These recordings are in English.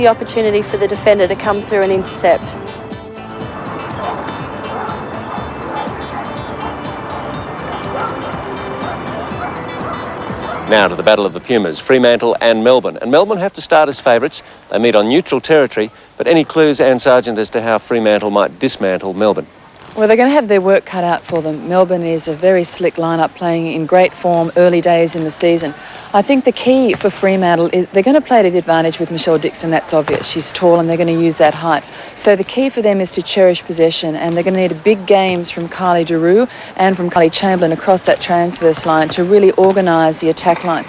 the opportunity for the defender to come through and intercept. Now to the battle of the Pumas, Fremantle and Melbourne. And Melbourne have to start as favourites. They meet on neutral territory, but any clues, Anne Sargent, as to how Fremantle might dismantle Melbourne? Well, they're going to have their work cut out for them. Melbourne is a very slick lineup, playing in great form early days in the season. I think the key for Fremantle is they're going to play to the advantage with Michelle Dixon. That's obvious. She's tall and they're going to use that height. So the key for them is to cherish possession, and they're going to need big games from Kylie Daru and from Kylie Chamberlain across that transverse line to really organise the attack line.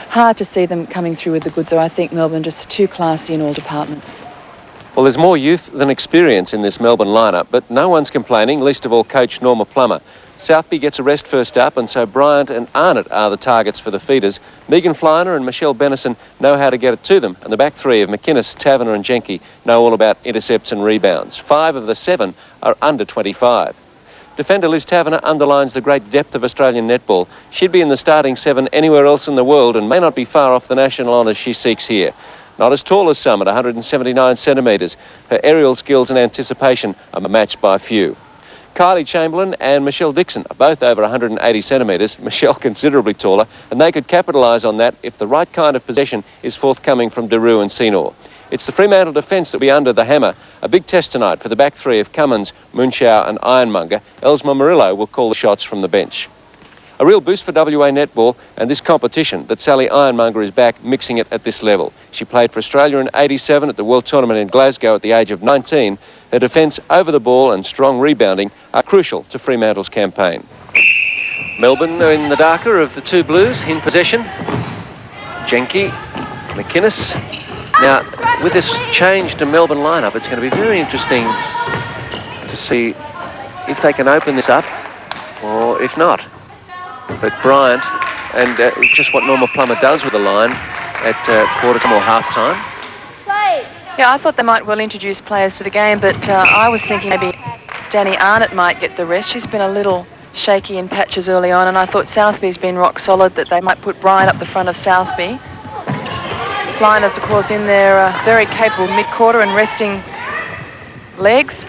Hard to see them coming through with the goods, or I think Melbourne just too classy in all departments. Well, there's more youth than experience in this Melbourne lineup, but no one's complaining, least of all coach Norma Plummer. Southby gets a rest first up, and so Bryant and Arnott are the targets for the feeders. Megan Fleiner and Michelle Bennison know how to get it to them, and the back three of McInnes, Taverner and Jenke know all about intercepts and rebounds. 5 of the 7 are under 25. Defender Liz Taverner underlines the great depth of Australian netball. She'd be in the starting 7 anywhere else in the world and may not be far off the national honours she seeks here. Not as tall as some at 179 centimetres. Her aerial skills and anticipation are matched by few. Kylie Chamberlain and Michelle Dixon are both over 180 centimetres, Michelle considerably taller, and they could capitalise on that if the right kind of possession is forthcoming from Daru and Senor. It's the Fremantle defence that will be under the hammer. A big test tonight for the back three of Cummins, Moonchow and Ironmonger. Elsma Murillo will call the shots from the bench. A real boost for WA netball and this competition that Sally Ironmonger is back mixing it at this level. She played for Australia in '87 at the World Tournament in Glasgow at the age of 19. Her defence over the ball and strong rebounding are crucial to Fremantle's campaign. Melbourne are in the darker of the two blues in possession. Jenke, McInnes. Now, with this change to Melbourne lineup, it's going to be very interesting to see if they can open this up or if not. But Bryant, and just what Norma Plummer does with the line at quarter time or half time. Yeah, I thought they might well introduce players to the game, but I was thinking maybe Danny Arnott might get the rest. She's been a little shaky in patches early on, and I thought Southby's been rock solid, that they might put Bryant up the front of Southby. Flyner's, of course, in there, very capable mid-quarter and resting legs.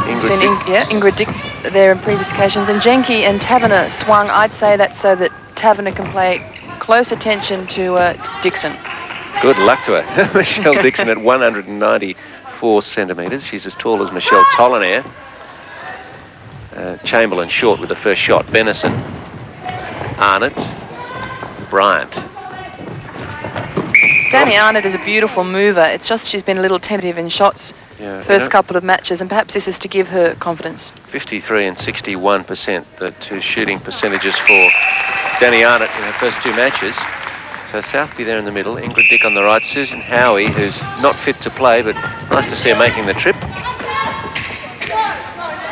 Ingrid Dick there in previous occasions, and Jenke and Taverner swung. I'd say that so that Taverner can play close attention to Dixon. Good luck to her. Michelle Dixon at 194 centimetres. She's as tall as Michelle Tollinaire. Chamberlain short with the first shot. Bennison, Arnott, Bryant. Danny Arnott is a beautiful mover. It's just she's been a little tentative in shots. Yeah, first couple of matches, and perhaps this is to give her confidence. 53 and 61%, the two shooting percentages for Danny Arnott in her first 2 matches. So Southby there in the middle, Ingrid Dick on the right, Susan Howie, who's not fit to play, but nice to see her making the trip.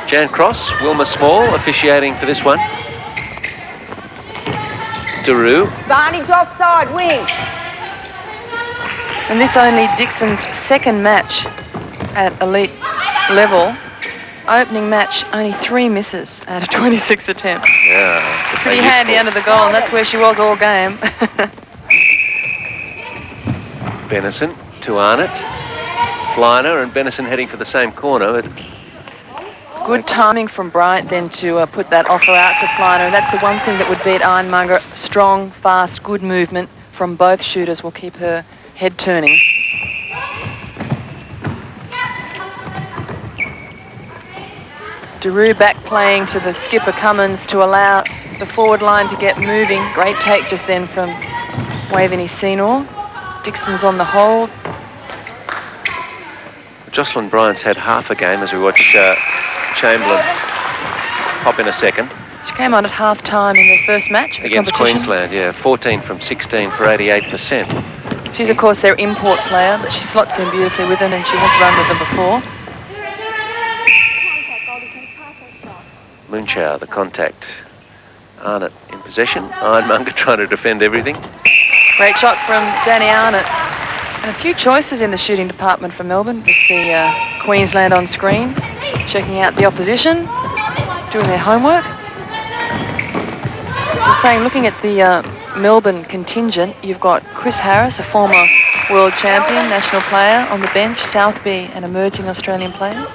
Jan Cross, Wilma Small officiating for this one. Daru. Barney's offside, wing. And this only Dixon's second match at elite level. Opening match, only 3 misses out of 26 attempts. Yeah. Pretty handy under the goal, and that's where she was all game. Bennison to Arnott. Fleiner and Bennison heading for the same corner. But good timing from Bryant then to put that offer out to Fleiner. That's the one thing that would beat Ironmonger. Strong, fast, good movement from both shooters will keep her head turning. Daru back playing to the skipper Cummins to allow the forward line to get moving. Great take just then from Waveney Senor. Dixon's on the hold. Jocelyn Bryant's had half a game as we watch Chamberlain pop in a second. She came on at half-time in their first match against Queensland, yeah. 14 from 16 for 88%. She's, of course, their import player, but she slots in beautifully with them, and she has run with them before. Moonchow, the contact. Arnott in possession. Ironmonger trying to defend everything. Great shot from Danny Arnott. And a few choices in the shooting department for Melbourne. We see Queensland on screen, checking out the opposition, doing their homework. Just saying, looking at the Melbourne contingent, you've got Chris Harris, a former World champion, national player on the bench, Southby, an emerging Australian player.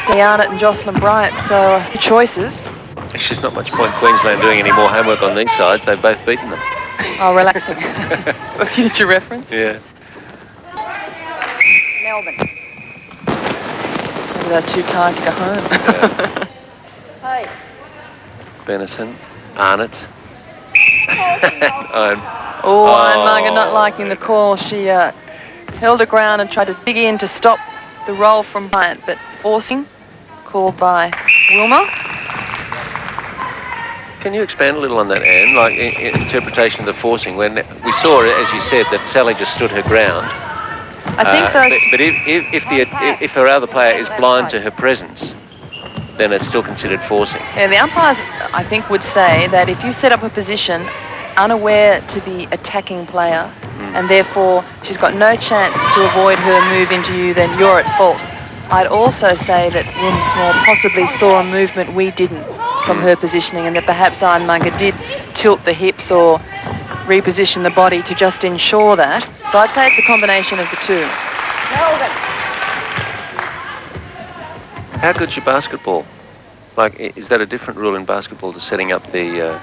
Arnott and Jocelyn Bryant, so good choices. There's just not much point Queensland doing any more homework on these sides. They've both beaten them. Oh, relaxing. For future reference. Yeah. Melbourne. Maybe they're too tired to go home. Hey. Benison, Arnott. Ironmonger not liking the call. She held her ground and tried to dig in to stop the roll from Bryant, but forcing, called by Wilmer. Can you expand a little on that, Anne? Like interpretation of the forcing, when we saw, as you said, that Sally just stood her ground. I think those. But if her other player is blind to her presence, then it's still considered forcing. Yeah, the umpires, I think, would say that if you set up a position unaware to the attacking player, and therefore she's got no chance to avoid her move into you, then you're at fault. I'd also say that Small possibly saw a movement we didn't from her positioning, and that perhaps Ironmonger did tilt the hips or reposition the body to just ensure that. So I'd say it's a combination of the two. Melbourne. How good's your basketball? Like, is that a different rule in basketball to setting up the...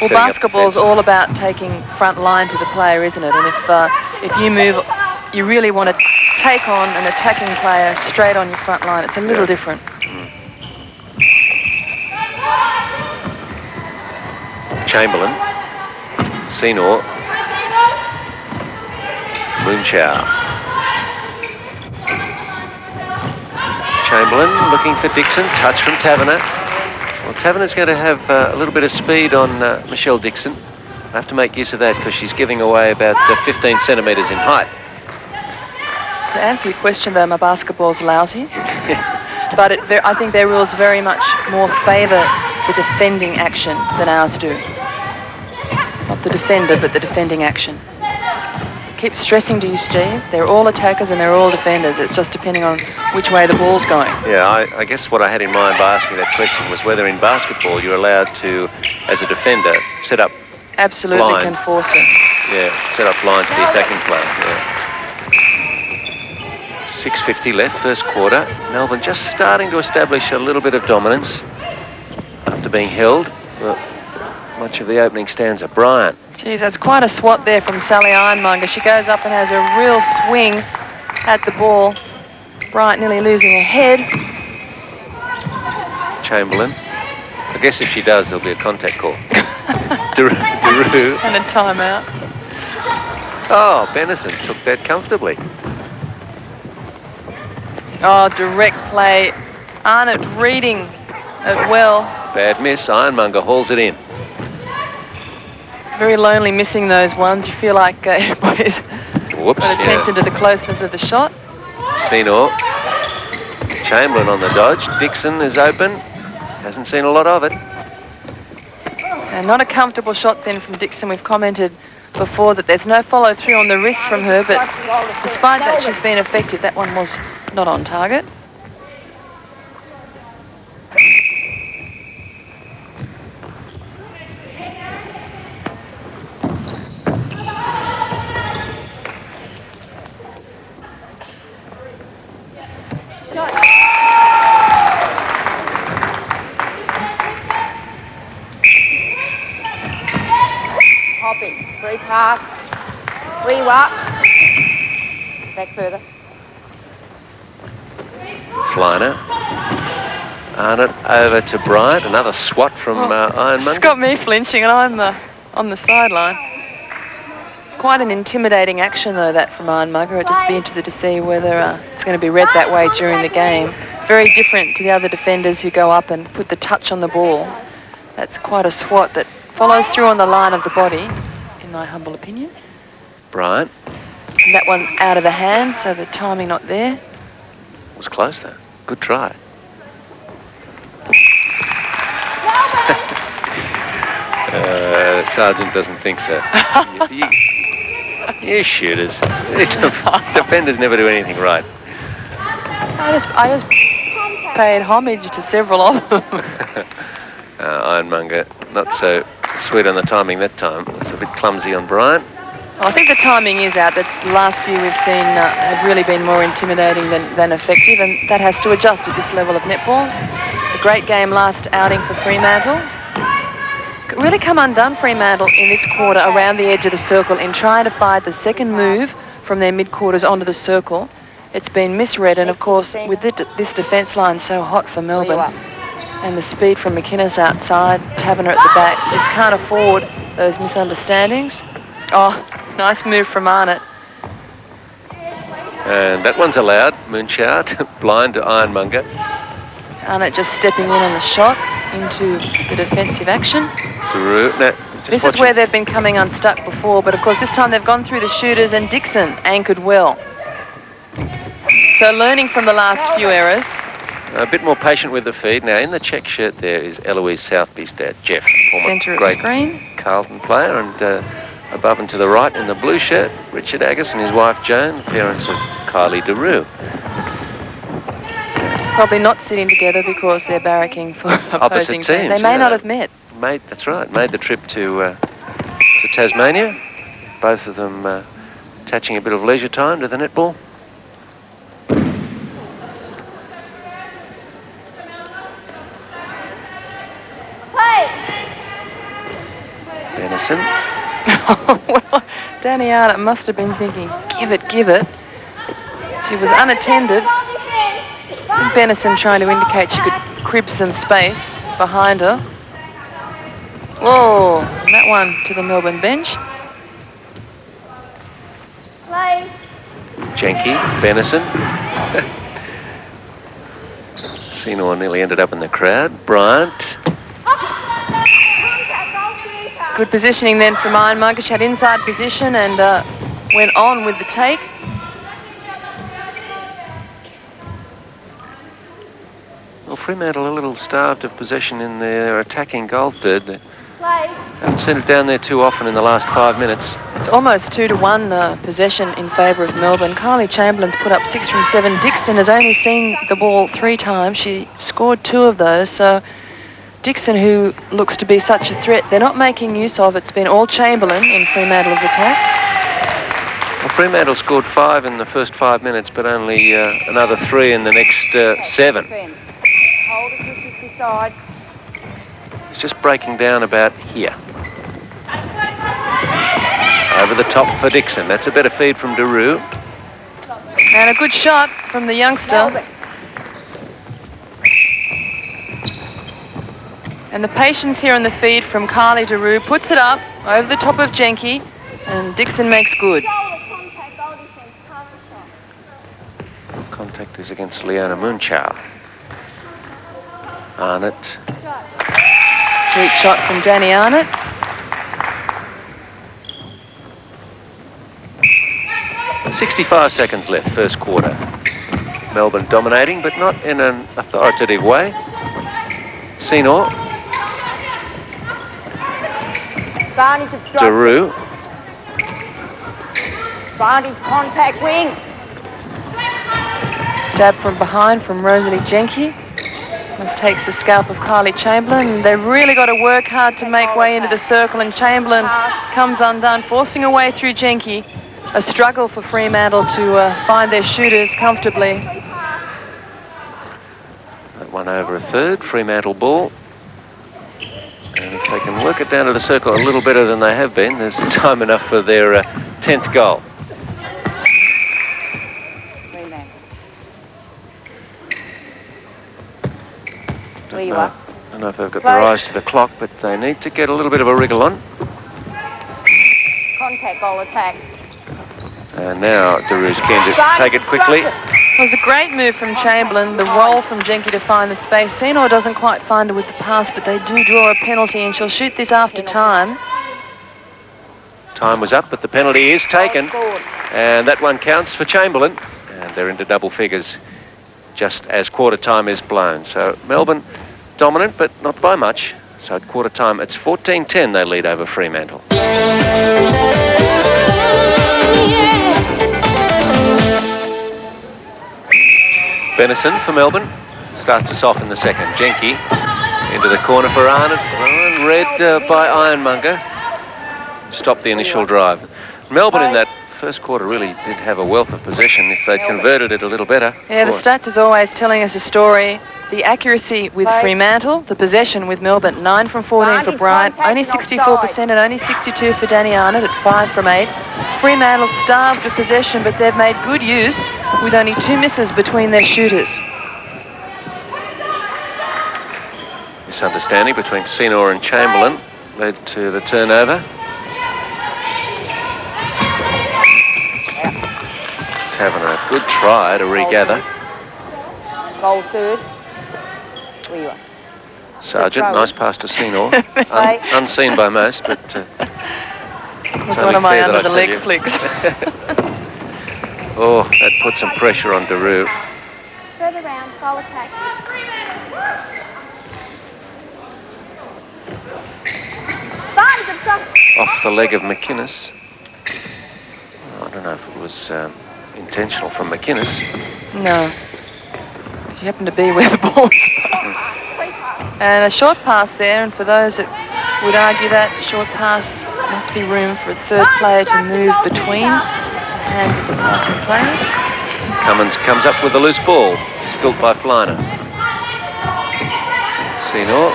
Well, basketball's all about taking front line to the player, isn't it? And if you move, you really want to take on an attacking player straight on your front line. It's a little different. Chamberlain, Senor, Moonchow. Chamberlain looking for Dixon, touch from Taverner. Well, Taverner's going to have a little bit of speed on Michelle Dixon. I have to make use of that because she's giving away about 15 centimetres in height. To answer your question, though, my basketball's lousy. But I think their rules very much more favour the defending action than ours do. Not the defender, but the defending action. Keep stressing to you, Steve, they're all attackers and they're all defenders. It's just depending on which way the ball's going. Yeah, I guess what I had in mind by asking that question was whether in basketball you're allowed to, as a defender, set up Absolutely blind. Can force it. Yeah, set up blind to the attacking player. Yeah. 6:50 left, first quarter. Melbourne just starting to establish a little bit of dominance after being held for much of the opening stanza. Bryant. Geez, that's quite a swat there from Sally Ironmonger. She goes up and has a real swing at the ball. Bryant nearly losing her head. Chamberlain. I guess if she does, there'll be a contact call. Daru. And a timeout. Oh, Benison took that comfortably. Oh, direct play. Arnott reading it well. Bad miss. Ironmonger hauls it in. Very lonely missing those ones. You feel like everybody's got attention to the closeness of the shot. Senor. Chamberlain on the dodge. Dixon is open. Hasn't seen a lot of it. And not a comfortable shot then from Dixon. We've commented before that there's no follow through on the wrist from her, but despite that she's been effective. That one was not on target. Free pass. Wee up. Back further. Flyner. Arnott over to Bryant. Another swat from Ironmonger. It's got me flinching and I'm on the sideline. It's quite an intimidating action though, that from Ironmonger. I'd just be interested to see whether it's going to be read that way during the game. Very different to the other defenders who go up and put the touch on the ball. That's quite a swat that follows through on the line of the body, in my humble opinion. Bryant. And that one out of the hands, so the timing not there. Was close though. Good try. Sergeant doesn't think so. You shooters. These defenders never do anything right. I just paid homage to several of them. Ironmonger not so sweet on the timing that time. It was a bit clumsy on Bryant. I think the timing is out. That's the last few we've seen have really been more intimidating than effective, and that has to adjust at this level of netball. A great game last outing for Fremantle. Really come undone, Fremantle, in this quarter around the edge of the circle in trying to find the second move from their mid-quarters onto the circle. It's been misread, and of course, with this defence line so hot for Melbourne, and the speed from McInnes outside, Taverner at the back, just can't afford those misunderstandings. Oh, nice move from Arnott. And that one's allowed. Moonchow blind to Ironmonger. Arnott just stepping in on the shot into the defensive action. This is where they've been coming unstuck before, but of course this time they've gone through the shooters and Dixon anchored well. So learning from the last few errors. A bit more patient with the feed. Now in the check shirt there is Eloise Southby's dad, Jeff. Centre of great screen. Carlton player, and above and to the right in the blue shirt, Richard Agus and his wife Joan, parents of Kylie DeRue. Probably not sitting together because they're barracking for opposing teams. They may not have met. That's right. Made the trip to Tasmania. Both of them attaching a bit of leisure time to the netball. Benison. Well, Danny Arnott must have been thinking, give it, give it. She was unattended. And Benison trying to indicate she could crib some space behind her. Whoa, and that one to the Melbourne bench. Jenke, Benison. Senor nearly ended up in the crowd. Bryant. Good positioning then from Ironmonger. She had inside position and went on with the take. Well, Fremantle a little starved of possession in their attacking goal third. They haven't sent it down there too often in the last 5 minutes. It's almost 2-1 possession in favour of Melbourne. Kylie Chamberlain's put up 6 from 7. Dixon has only seen the ball 3 times. She scored 2 of those, so Dixon, who looks to be such a threat, they're not making use of. It's been all Chamberlain in Fremantle's attack. Well, Fremantle scored 5 in the first 5 minutes, but only another 3 in the next 7. Hold it to 50 side. It's just breaking down about here. Over the top for Dixon. That's a better feed from DeRue. And a good shot from the youngster. And the patience here on the feed from Kylie DeRue puts it up over the top of Jenke, and Dixon makes good. Contact is against Leona Moonchow. Arnott. Sweet shot from Danny Arnott. .65 seconds left, first quarter. Melbourne dominating, but not in an authoritative way. Senor. DeRue. Advantage contact wing. Stab from behind from Rosalie Jenke. This takes the scalp of Kylie Chamberlain. They've really got to work hard to make way into the circle, and Chamberlain comes undone, forcing a way through Jenke. A struggle for Fremantle to find their shooters comfortably. That one over a third, Fremantle ball. And if they can work it down to the circle a little better than they have been, there's time enough for their 10th goal. I don't know if they've got their eyes to the clock, but they need to get a little bit of a wriggle on. Contact goal attack. And now DeRue's keen to take it quickly. It was a great move from Chamberlain, the roll from Jenke to find the space. Senor doesn't quite find her with the pass, but they do draw a penalty, and she'll shoot this after time. Time was up, but the penalty is taken. And that one counts for Chamberlain. And they're into double figures just as quarter time is blown. So Melbourne dominant, but not by much. So at quarter time, it's 14-10 they lead over Fremantle. Benison for Melbourne starts us off in the second. Jenke into the corner for Arnott. Read by Ironmonger. Stopped the initial drive. Melbourne in that first quarter really did have a wealth of possession if they'd converted it a little better. Yeah, the stats is always telling us a story. The accuracy with Fremantle, the possession with Melbourne, 9 from 14 for Bryant, only 64% and only 62 for Danny Arnott at 5 from 8. Fremantle starved of possession, but they've made good use with only 2 misses between their shooters. Misunderstanding between Senor and Chamberlain led to the turnover. Having a good try to regather. Goal third. Where you are. Sargent, nice pass to Senor. Unseen by most, but It's one of my under-the-leg flicks. Oh, that put some pressure on Daru. Further round, goal attack. Off the leg of McInnes. I don't know if it was intentional from McInnes. No. She happened to be where the ball was passed. And a short pass there, and for those that would argue that short pass must be room for a third player to move between the hands of the passing players. Cummins comes up with a loose ball, spilt by Fleiner. Senor.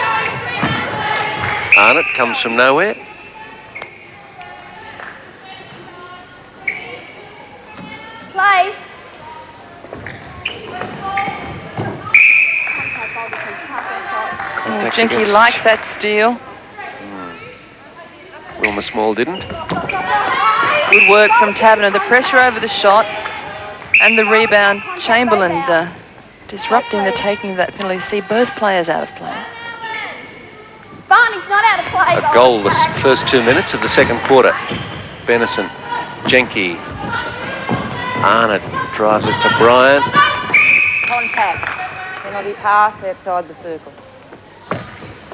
Arnott comes from nowhere. Play. Jinky liked that steal. Wilma Small didn't. Good work from Taberner. The pressure over the shot and the rebound. Chamberlain disrupting the taking of that penalty. See both players out of play. Barney's not out of play. A goalless first 2 minutes of the second quarter. Benison, Jenke, Arnott drives it to Bryant. Contact. Penalty pass outside the circle.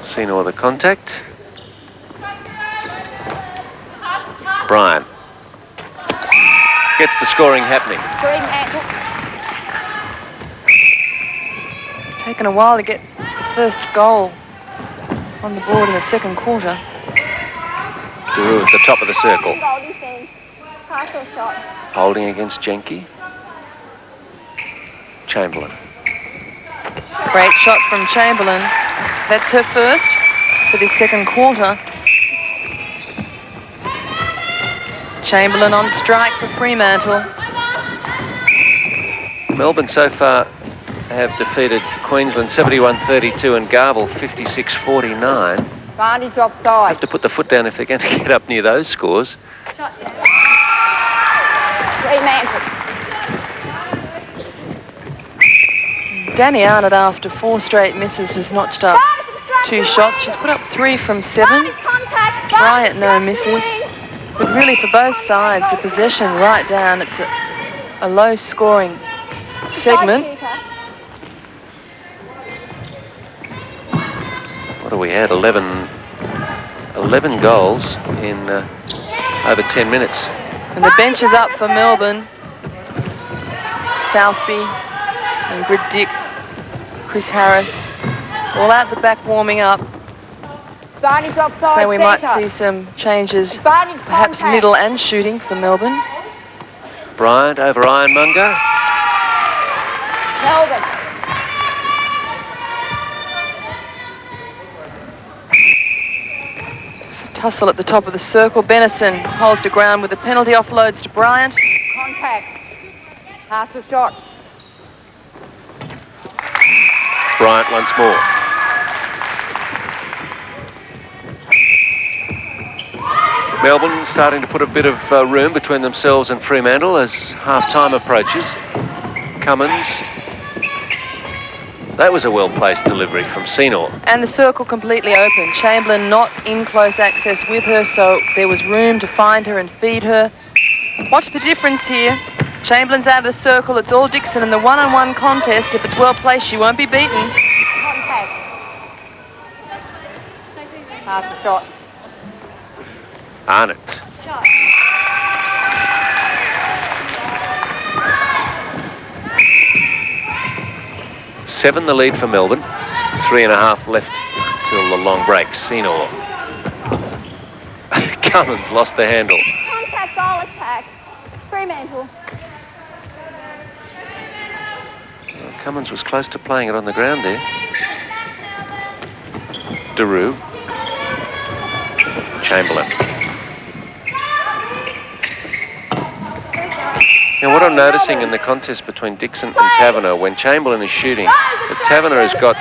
Senor the contact. Bryant gets the scoring happening. Fremantle. Taken a while to get the first goal on the board in the second quarter. Daru at the top of the circle. Goal defence. Pass or shot. Holding against Jenke. Chamberlain. Great shot from Chamberlain. That's her first for this second quarter. Chamberlain on strike for Fremantle. Melbourne so far have defeated Queensland 71-32 and Garble 56-49. Barney drop side. Have to put the foot down if they're going to get up near those scores. Shot down. Fremantle. Danny Arnott, after 4 straight misses, has notched up 2 shots. She's put up 3 from 7. Bryant, no misses. But really, for both sides, the possession right down. It's a low-scoring segment. What have we had? 11 goals in over 10 minutes. And the bench is up for Melbourne. Southby, Ingrid Dick, Chris Harris, all out the back warming up. Barney drop side. So we might see some changes, perhaps middle and shooting for Melbourne. Bryant over Ironmonger. Melbourne. Tussle at the top of the circle. Benison holds the ground with the penalty, offloads to Bryant. Contact. Pass or shot. Bryant once more. Melbourne starting to put a bit of room between themselves and Fremantle as half-time approaches. Cummins. That was a well-placed delivery from Senor. And the circle completely open. Chamberlain not in close access with her, so there was room to find her and feed her. Watch the difference here. Chamberlain's out of the circle. It's all Dixon in the one-on-one contest. If it's well-placed, she won't be beaten. Contact. Pass or shot. Arnott. Shot. 7 the lead for Melbourne. 3.5 left till the long break. Senor. Cummins lost the handle. Contact goal. Fremantle. Well, Cummins was close to playing it on the ground there. Daru. Chamberlain. Now, what I'm noticing in the contest between Dixon and Taverner, when Chamberlain is shooting, that Taverner has got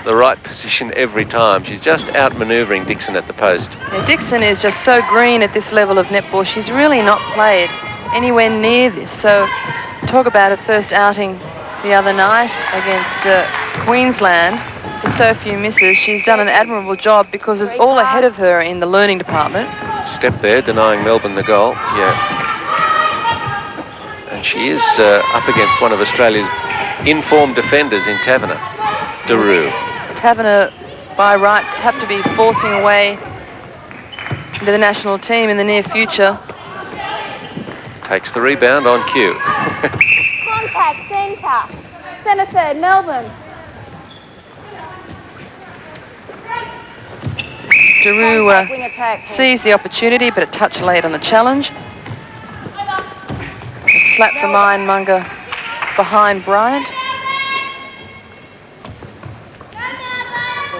the right position every time. She's just outmanoeuvring Dixon at the post. Yeah, Dixon is just so green at this level of netball. She's really not played anywhere near this. So talk about her first outing the other night against Queensland for so few misses. She's done an admirable job because it's all ahead of her in the learning department. Step there, denying Melbourne the goal. Yeah. And she is up against one of Australia's informed defenders in Taverner, Daru. Taverner, by rights, have to be forcing away into the national team in the near future. Takes the rebound on cue. Contact centre. Centre third, Melbourne. Daru Wing attack. sees the opportunity, but a touch late on the challenge. A slap from Ironmonger behind Bryant.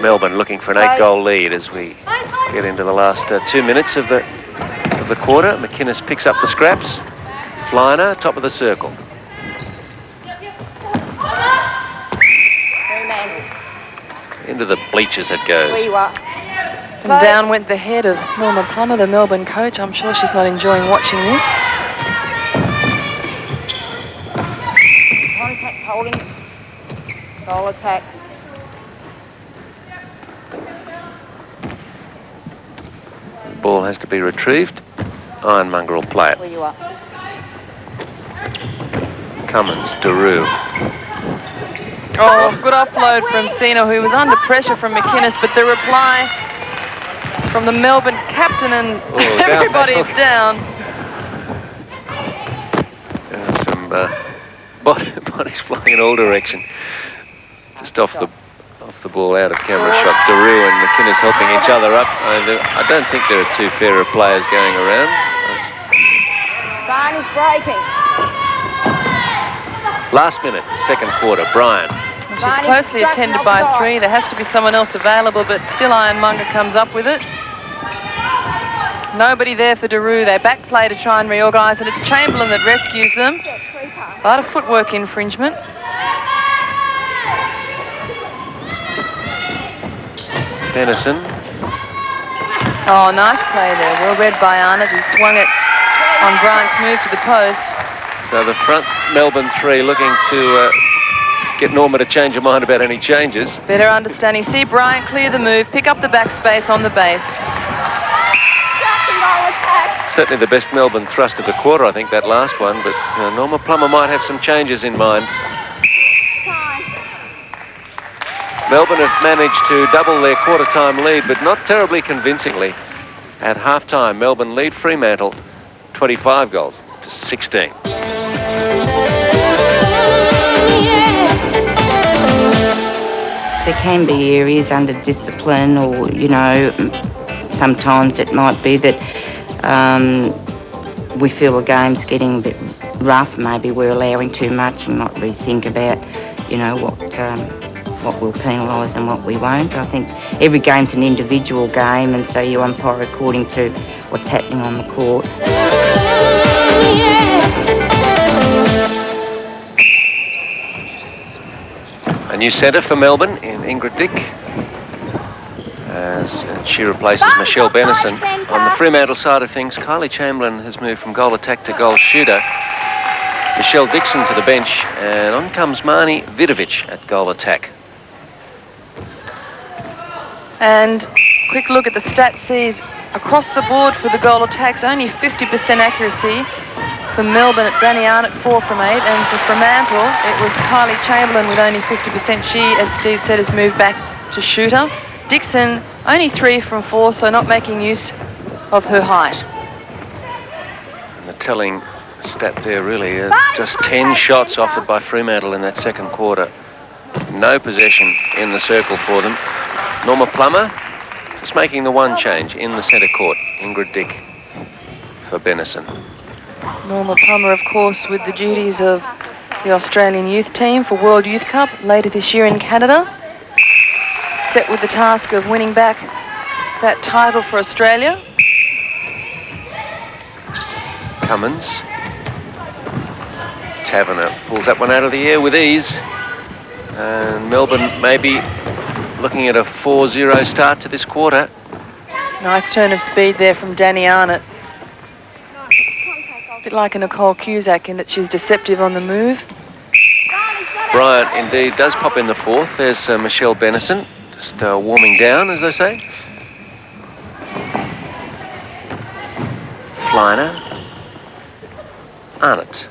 Melbourne looking for an 8-goal lead as we get into the last 2 minutes of the quarter. McInnes picks up the scraps. Flyner, top of the circle. Into the bleachers it goes. And down went the head of Norma Plummer, the Melbourne coach. I'm sure she's not enjoying watching this. Contact holding. Goal attack. Ball has to be retrieved. Ironmonger will play it. Where you are. Cummins, Daru. Oh, good offload from Sina, who was under pressure from McInnes, but the reply from the Melbourne captain and everybody's down. Some bodies flying in all direction. Just off the ball, out of camera shot. Daru and McInnes helping each other up. I don't think there are two fairer players going around. Barney's breaking. Last minute, second quarter, Bryant. She's closely attended by three. There has to be someone else available, but still Ironmonger comes up with it. Nobody there for Daru. They back play to try and reorganise, and it's Chamberlain that rescues them. A lot of footwork infringement. Dennison. Oh, nice play there. Well read by Arnott, who swung it on Bryant's move to the post. So the front Melbourne three looking to get Norma to change her mind about any changes. Better understanding. See Bryant clear the move, pick up the backspace on the base. Certainly the best Melbourne thrust of the quarter, I think, that last one, but Norma Plummer might have some changes in mind. Melbourne have managed to double their quarter-time lead, but not terribly convincingly. At half-time, Melbourne lead Fremantle 25 goals to 16. There can be areas under discipline, or, you know, sometimes it might be that we feel the game's getting a bit rough. Maybe we're allowing too much and not really think about, you know, what we'll penalise and what we won't. I think every game's an individual game, and so you umpire according to what's happening on the court. A new centre for Melbourne in Ingrid Dick, as she replaces Michelle Bennison. On the Fremantle side of things, Kylie Chamberlain has moved from goal attack to goal shooter. Michelle Dixon to the bench, and on comes Marnie Vidovic at goal attack. And quick look at the stats sees across the board for the goal attacks, only 50% accuracy for Melbourne at Danny Arnott, 4 from 8, and for Fremantle it was Kylie Chamberlain with only 50%. She, as Steve said, has moved back to shooter. Dixon only 3 from 4, so not making use of her height. And the telling stat there really, just 10 shots offered by Fremantle in that second quarter. No possession in the circle for them. Norma Plummer just making the one change in the centre court. Ingrid Dick for Bennison. Norma Plummer, of course, with the duties of the Australian youth team for World Youth Cup later this year in Canada. Set with the task of winning back that title for Australia. Cummins. Taverner pulls that one out of the air with ease. And Melbourne maybe looking at a 4-0 start to this quarter. Nice turn of speed there from Danny Arnott. A bit like a Nicole Cusack in that she's deceptive on the move. Bryant indeed does pop in the fourth. There's Michelle Bennison, just warming down, as they say. Fleiner. Arnott.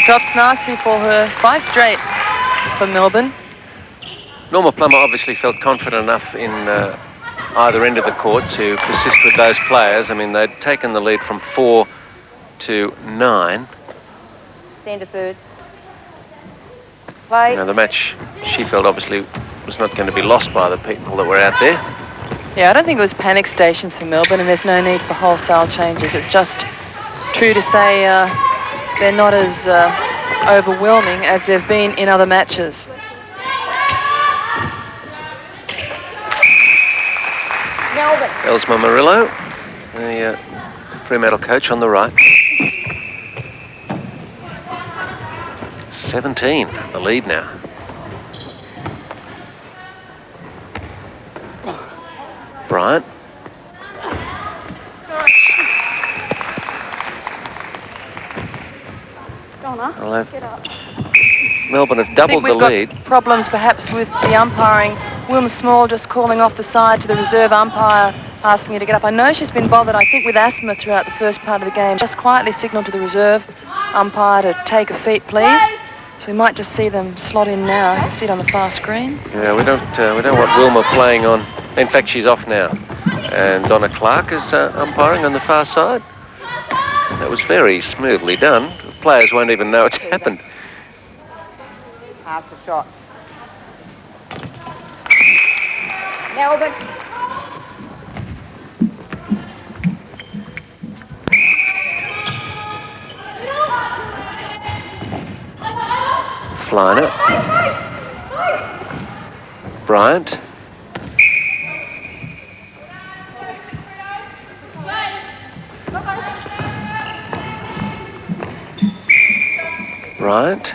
Drops nicely for her. 5 straight for Melbourne. Norma Plummer obviously felt confident enough in either end of the court to persist with those players. I mean, they'd taken the lead from 4 to 9. Stand to third. Play. You know, the match, she felt obviously was not going to be lost by the people that were out there. Yeah, I don't think it was panic stations for Melbourne, and there's no need for wholesale changes. It's just true to say they're not as overwhelming as they've been in other matches. Melbourne. Elsma Murillo, the Fremantle coach on the right. 17, the lead now. Bryant. Well, Melbourne have doubled the lead. Got problems perhaps with the umpiring. Wilma Small just calling off the side to the reserve umpire, asking her to get up. I know she's been bothered, I think, with asthma throughout the first part of the game. Just quietly signalled to the reserve umpire to take a feet, please. So we might just see them slot in now. You can see it on the far screen. Yeah, we don't want Wilma playing on. In fact, she's off now, and Donna Clark is umpiring on the far side. That was very smoothly done. The players won't even know it's happened. Half the shot. Melbourne. Fleiner. Bryant. Bryant.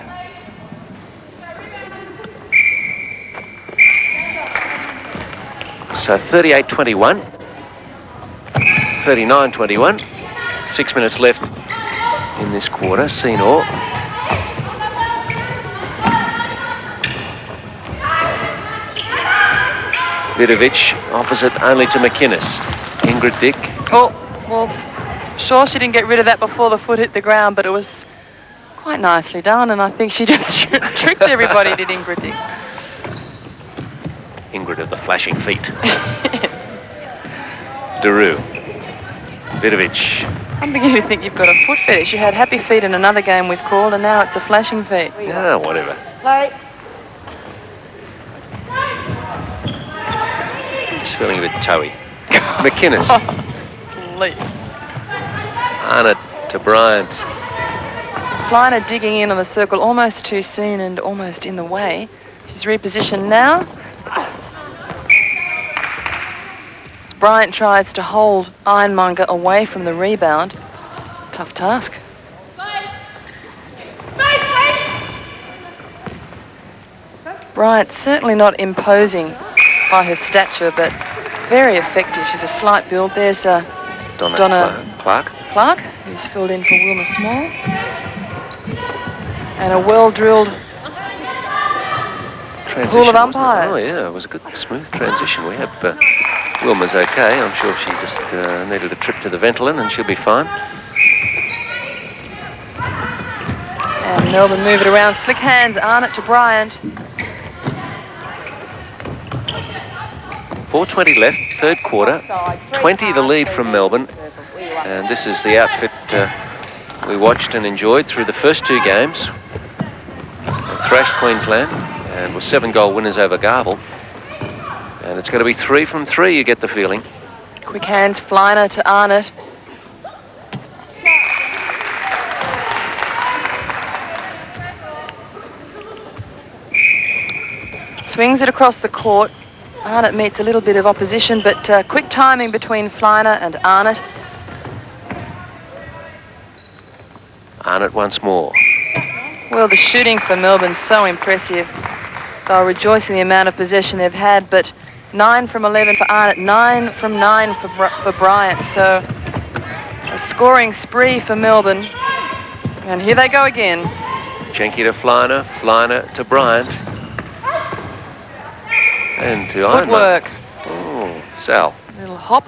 So 38-21. 39-21. 6 minutes left in this quarter. Senor. Vidovic offers it only to McInnes. Ingrid Dick. Oh, well, sure she didn't get rid of that before the foot hit the ground, but it was quite nicely done, and I think she just tricked everybody, did Ingrid Dick. Ingrid of the flashing feet. Daru. Vidovic. I'm beginning to think you've got a foot fetish. You had happy feet in another game we've called, and now it's a flashing feet. Yeah, whatever. Play. Just feeling a bit toey. McInnes. Please. Arnott to Bryant. Fleiner digging in on the circle almost too soon and almost in the way. She's repositioned now. Bryant tries to hold Ironmonger away from the rebound. Tough task. Bryant certainly not imposing by her stature, but very effective. She's a slight build. There's Donna Clark, who's filled in for Wilma Small. And a well-drilled pool of umpires. Oh, yeah, it was a good, smooth transition. We have Wilma's okay. I'm sure she just needed a trip to the Ventolin and she'll be fine. And Melbourne move it around. Slick hands, Arnott to Bryant. 4:20 left, third quarter. 20 the lead from Melbourne. And this is the outfit we watched and enjoyed through the first 2 games. They thrashed Queensland and were 7-goal winners over Garvel. And it's going to be 3 from 3, you get the feeling. Quick hands, Fleiner to Arnott. Swings it across the court. Arnott meets a little bit of opposition, but quick timing between Fleiner and Arnott. Arnott once more. Well, the shooting for Melbourne's so impressive. They'll rejoice in the amount of possession they've had, but 9 from 11 for Arnott, 9 from 9 for Bryant. So a scoring spree for Melbourne. And here they go again. Jenke to Fleiner, Fleiner to Bryant. And to Ironman. Footwork. Oh, Sal. Little hop.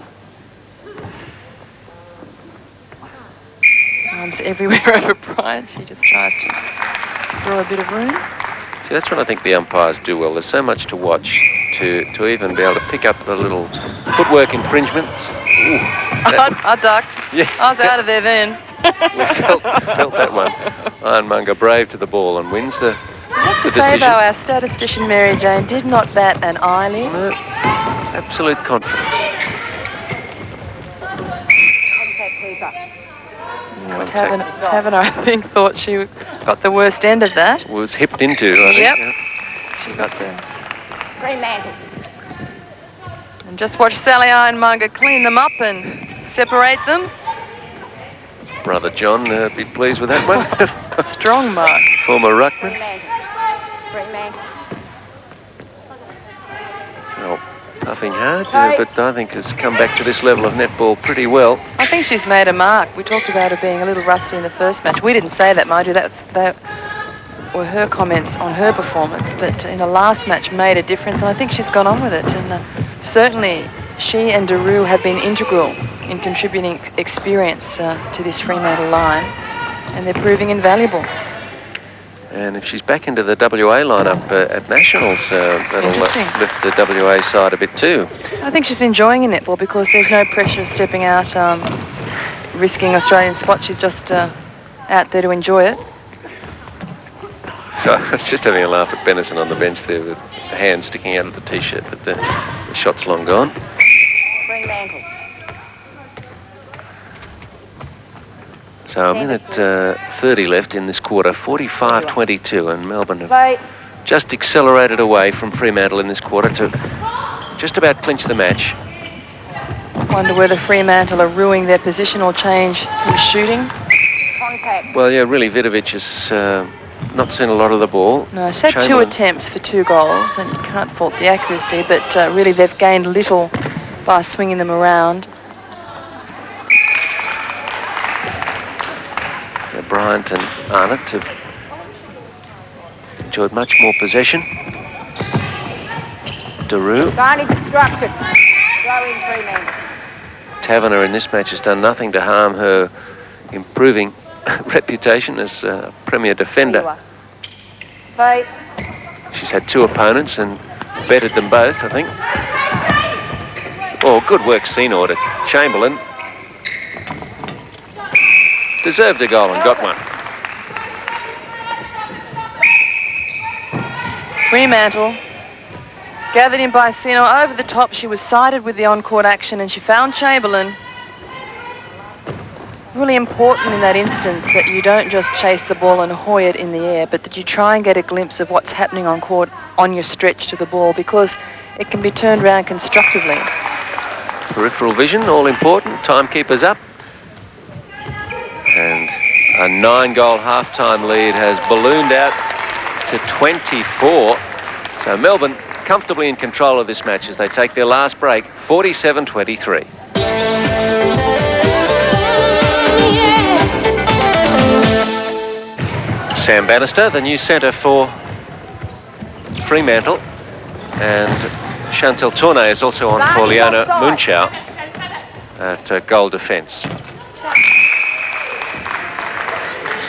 Arms everywhere over Bryant. She just tries to draw a bit of room. See, that's what I think the umpires do well. There's so much to watch to even be able to pick up the little footwork infringements. Ooh, I ducked. Yeah. I was out of there then. We felt that one. Ironmonger brave to the ball and wins the I have to say, decision. though, our statistician Mary Jane did not bat an eyelid. No, absolute confidence. Taverner, I think, thought she got the worst end of that. Was hipped into, I think. Yep. Yeah. She got the... Fremantle. And just watch Sally Ironmonger clean them up and separate them. Brother John be pleased with that one. Strong mark. Former ruckman. Fremantle. So puffing hard, but I think has come back to this level of netball pretty well. I think she's made a mark. We talked about her being a little rusty in the first match. We didn't say that, mind you. That were her comments on her performance, but in the last match made a difference, and I think she's gone on with it. And certainly she and Daru have been integral in contributing experience to this Fremantle line, and they're proving invaluable. And if she's back into the WA lineup at Nationals, that'll lift the WA side a bit too. I think she's enjoying a netball because there's no pressure of stepping out, risking Australian spot. She's just out there to enjoy it. So I was just having a laugh at Benison on the bench there with the hand sticking out of the T-shirt, but the shot's long gone. Fremantle. So a minute 30 left in this quarter, 45-22, and Melbourne have just accelerated away from Fremantle in this quarter to just about clinch the match. Wonder whether Fremantle are ruining their positional change in shooting. Contact. Well, yeah, really, Vidovic has not seen a lot of the ball. No, she's had 2 attempts for 2 goals, and you can't fault the accuracy, but really they've gained little by swinging them around. Bryant and Arnott have enjoyed much more possession. Daru. Advantage instruction. Throw in Fremantle. Taverner in this match has done nothing to harm her improving reputation as a premier defender. Fight. She's had 2 opponents and betted them both, I think. Oh, good work, Senor to Chamberlain. Deserved a goal and got one. Fremantle, gathered in by Sino over the top. She was sided with the on-court action and she found Chamberlain. Really important in that instance that you don't just chase the ball and hoy it in the air, but that you try and get a glimpse of what's happening on court on your stretch to the ball, because it can be turned around constructively. Peripheral vision, all important. Timekeeper's up. And a 9-goal half-time lead has ballooned out to 24. So Melbourne comfortably in control of this match as they take their last break, 47-23. Sam Bannister, the new centre for Fremantle, and Chantel Tournay is also on for Liana Munchau at goal defence.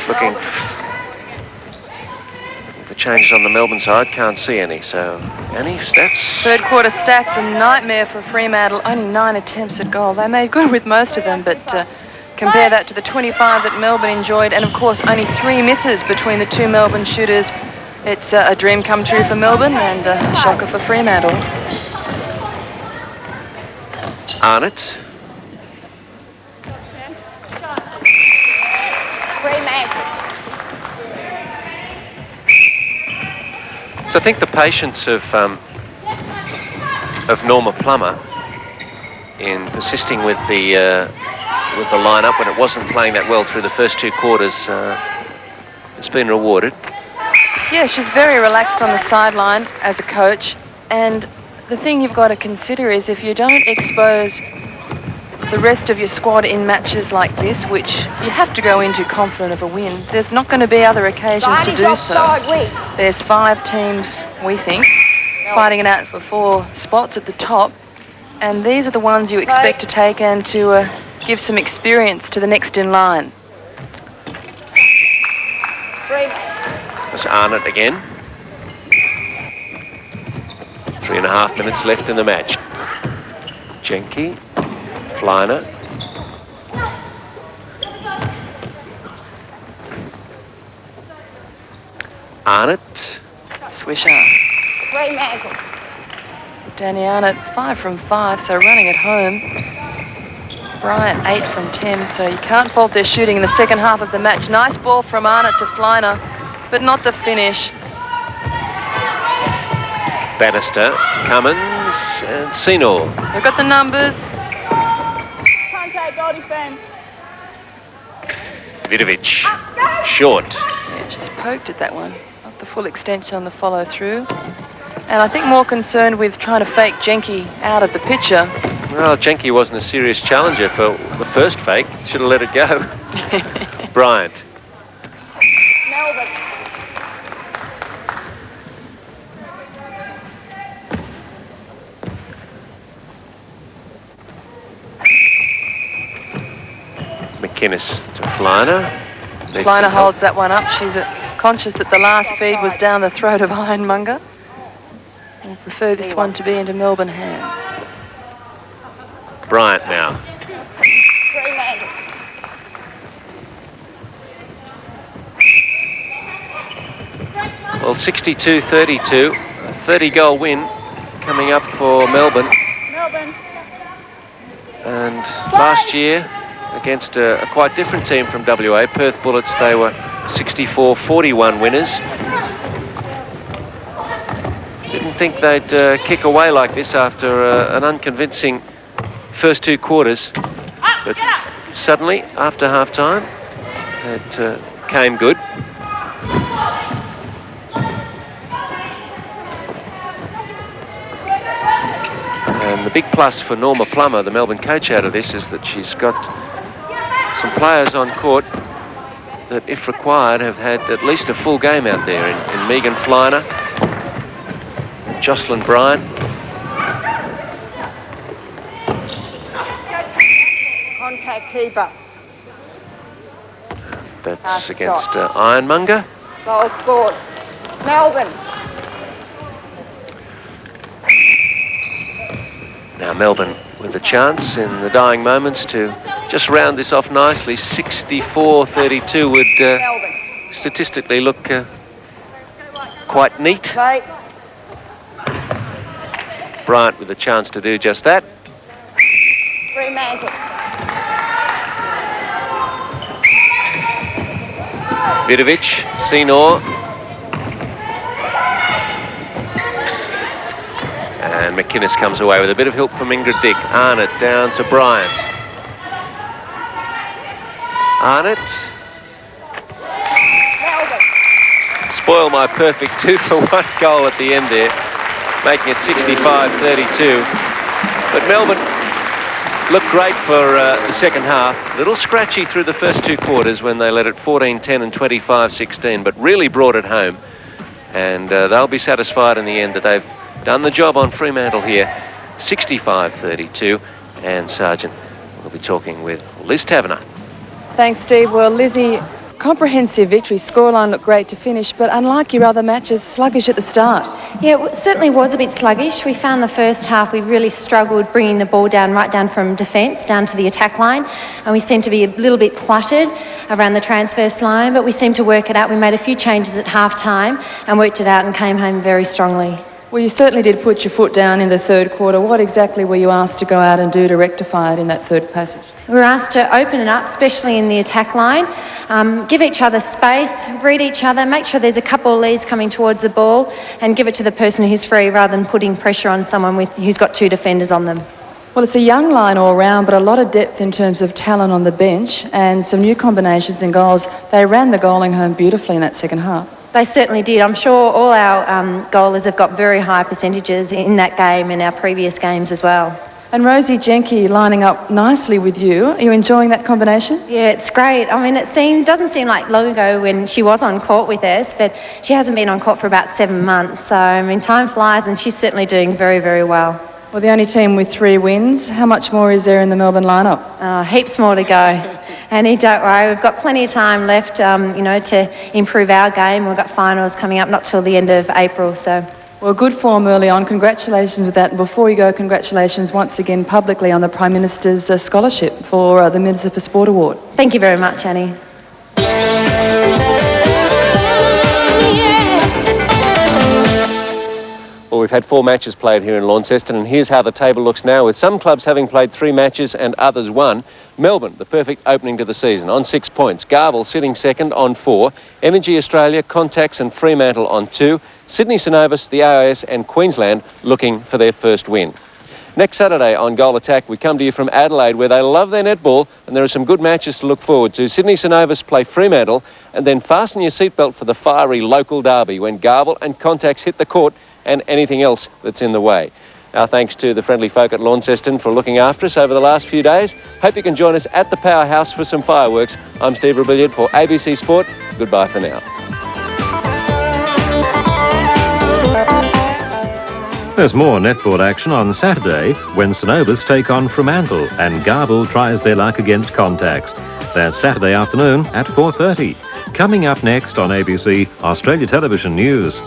Looking the changes on the Melbourne side, can't see any. So, any stats? Third quarter stats, a nightmare for Fremantle. Only 9 attempts at goal. They made good with most of them, but compare that to the 25 that Melbourne enjoyed, and of course only 3 misses between the 2 Melbourne shooters. It's a dream come true for Melbourne and a shocker for Fremantle. Arnott. So I think the patience of Norma Plummer in persisting with the lineup when it wasn't playing that well through the first 2 quarters has been rewarded. Yeah, she's very relaxed on the sideline as a coach, and the thing you've got to consider is if you don't expose the rest of your squad in matches like this, which you have to go into confident of a win, there's not going to be other occasions to do so. There's 5 teams, we think, fighting it out for 4 spots at the top, and these are the ones you expect to take and to give some experience to the next in line. That's Arnott again. 3.5 minutes left in the match. Jenke, Fleiner. Arnott. Swisher. Fremantle. Danny Arnott, 5 from 5, so running at home. Bryant, 8 from 10, so you can't fault their shooting in the second half of the match. Nice ball from Arnott to Fleiner, but not the finish. Bannister, Cummins, and Senor. They've got the numbers. Contact, goal defense. Vidovic, short. Yeah, she's poked at that one. Not the full extension on the follow through. And I think more concerned with trying to fake Jenke out of the picture. Well, Jenke wasn't a serious challenger for the first fake. Should have let it go. Bryant. Melbourne. McInnes to Fleiner. Fleiner holds that one up. She's conscious that the last feed was down the throat of Ironmonger. I prefer this one to be into Melbourne hands. Bryant now. Well, 62-32, a 30-goal win coming up for Melbourne. And last year, against a quite different team from WA, Perth Bullets, they were 64-41 winners. Didn't think they'd kick away like this after an unconvincing first 2 quarters. But suddenly, after half-time, it came good. And the big plus for Norma Plummer, the Melbourne coach, out of this is that she's got some players on court that, if required, have had at least a full game out there in Megan Fleiner, Jocelyn Bryant. Contact keeper. That's against Ironmonger. Goal scored. Melbourne. Now Melbourne with a chance in the dying moments to just round this off nicely. 64-32 would statistically look quite neat. Play. Bryant with a chance to do just that. Fremantle. Vidovic, Senor. And McInnes comes away with a bit of help from Ingrid Dick. Arnott down to Bryant. Arnott. Spoil my perfect 2-for-1 goal at the end there, making it 65-32. But Melbourne looked great for the second half. A little scratchy through the first 2 quarters when they led it 14-10 and 25-16, but really brought it home. And they'll be satisfied in the end that they've done the job on Fremantle here. 65-32, and Sargent will be talking with Liz Taverner. Thanks, Steve. Well, Lizzie, comprehensive victory. Scoreline looked great to finish, but unlike your other matches, sluggish at the start. Yeah, it certainly was a bit sluggish. We found the first half we really struggled bringing the ball down, right down from defence down to the attack line, and we seemed to be a little bit cluttered around the transverse line, but we seemed to work it out. We made a few changes at half-time and worked it out and came home very strongly. Well, you certainly did put your foot down in the third quarter. What exactly were you asked to go out and do to rectify it in that third passage? We were asked to open it up, especially in the attack line, give each other space, read each other, make sure there's a couple of leads coming towards the ball, and give it to the person who's free rather than putting pressure on someone who's got two defenders on them. Well, it's a young line all round, but a lot of depth in terms of talent on the bench and some new combinations and goals. They ran the goaling home beautifully in that second half. They certainly did. I'm sure all our goalers have got very high percentages in that game and our previous games as well. And Rosie Jenke lining up nicely with you. Are you enjoying that combination? Yeah, it's great. I mean, doesn't seem like long ago when she was on court with us, but she hasn't been on court for about 7 months. So, I mean, time flies and she's certainly doing very, very well. Well, the only team with 3 wins. How much more is there in the Melbourne lineup? Heaps more to go. Annie, don't worry. We've got plenty of time left, to improve our game. We've got finals coming up not till the end of April, so... Well, good form early on. Congratulations with that. And before you go, congratulations once again publicly on the Prime Minister's scholarship for the Minister for Sport Award. Thank you very much, Annie. Well, we've had 4 matches played here in Launceston, and here's how the table looks now, with some clubs having played 3 matches and others 1. Melbourne, the perfect opening to the season, on 6 points. Garble sitting second on 4. Energy Australia, Contacts and Fremantle on 2. Sydney Synovus, the AIS and Queensland looking for their first win. Next Saturday on Goal Attack, we come to you from Adelaide, where they love their netball, and there are some good matches to look forward to. Sydney Synovus play Fremantle, and then fasten your seatbelt for the fiery local derby when Garble and Contacts hit the court and anything else that's in the way. Our thanks to the friendly folk at Launceston for looking after us over the last few days. Hope you can join us at the Powerhouse for some fireworks. I'm Steve Rebillard for ABC Sport. Goodbye for now. There's more netball action on Saturday when Synovus take on Fremantle and Garble tries their luck against Contacts. That's Saturday afternoon at 4:30. Coming up next on ABC Australia Television News.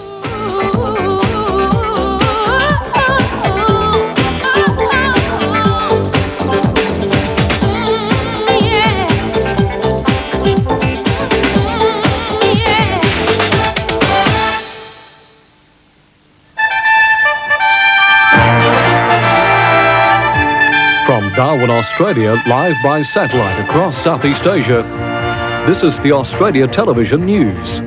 From Darwin, Australia, live by satellite across Southeast Asia, this is the Australia Television News.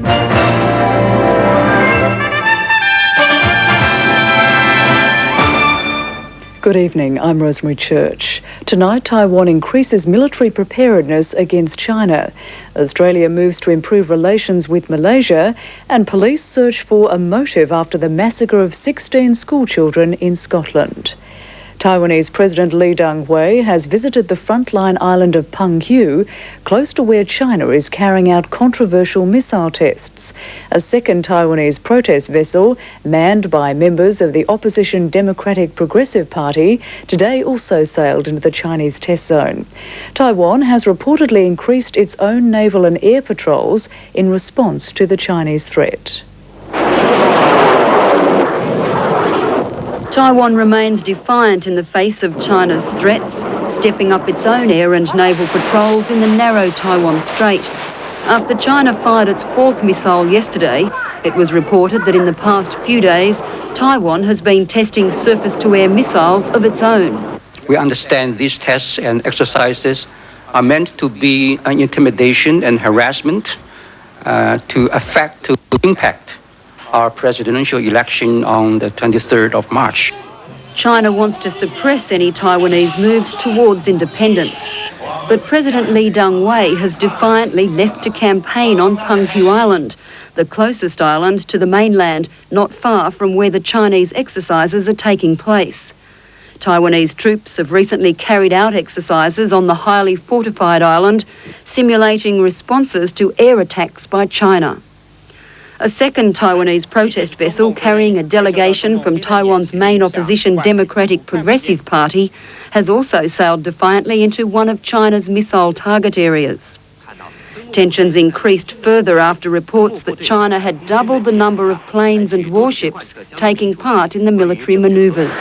Good evening, I'm Rosemary Church. Tonight, Taiwan increases military preparedness against China. Australia moves to improve relations with Malaysia, and police search for a motive after the massacre of 16 schoolchildren in Scotland. Taiwanese President Lee Teng-hui has visited the frontline island of Penghu, close to where China is carrying out controversial missile tests. A second Taiwanese protest vessel, manned by members of the opposition Democratic Progressive Party, today also sailed into the Chinese test zone. Taiwan has reportedly increased its own naval and air patrols in response to the Chinese threat. Taiwan remains defiant in the face of China's threats, stepping up its own air and naval patrols in the narrow Taiwan Strait. After China fired its 4th missile yesterday, it was reported that in the past few days, Taiwan has been testing surface-to-air missiles of its own. We understand these tests and exercises are meant to be an intimidation and harassment to impact our presidential election on the 23rd of March. China wants to suppress any Taiwanese moves towards independence. But President Lee Teng-hui has defiantly left to campaign on Penghu Island, the closest island to the mainland, not far from where the Chinese exercises are taking place. Taiwanese troops have recently carried out exercises on the highly fortified island, simulating responses to air attacks by China. A second Taiwanese protest vessel carrying a delegation from Taiwan's main opposition Democratic Progressive Party has also sailed defiantly into one of China's missile target areas. Tensions increased further after reports that China had doubled the number of planes and warships taking part in the military manoeuvres.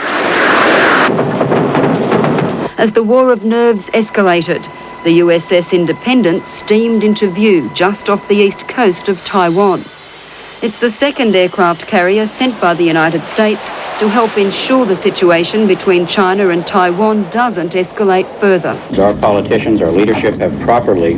As the war of nerves escalated, the USS Independence steamed into view just off the east coast of Taiwan. It's the second aircraft carrier sent by the United States to help ensure the situation between China and Taiwan doesn't escalate further. Our politicians, our leadership have properly